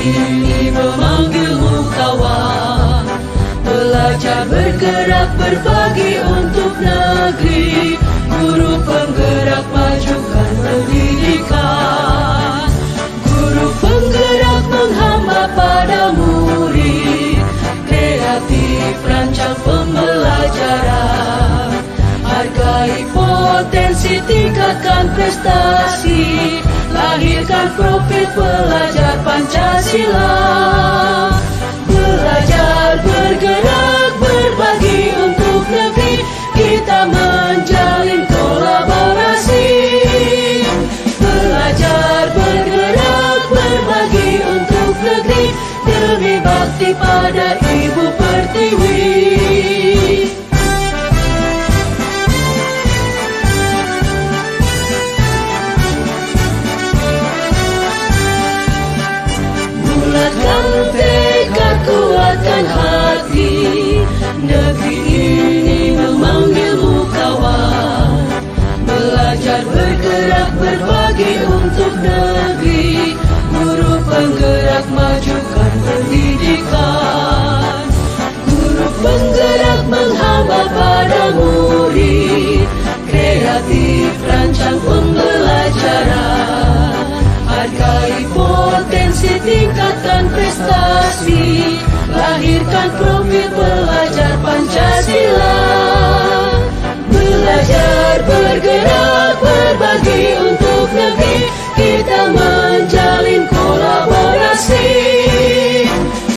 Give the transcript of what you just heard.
ini memanggilmu kawan. Belajar bergerak berbagi untuk negeri, guru penggerak majukan pendidikan. Guru penggerak menghamba pada murid, kreatif rancang pembelajaran. Hargai potensi, tingkatkan prestasi, lahirkan profil pelajar Pancasila. Belajar bergerak berbagi untuk negeri, kita menjalin kolaborasi. Belajar bergerak berbagi untuk negeri, demi bakti pada Ibu Pertiwi. Bulatkan tekad, kuatkan hati, negeri ini memanggilmu kawan. Belajar bergerak berbagi untuk negeri, guru penggerak majukan pendidikan. Guru penggerak menghamba pada murid, kreatif rancang pembelajaran. Hargai potensi, tingkatkan prestasi, lahirkan profil pelajar Pancasila.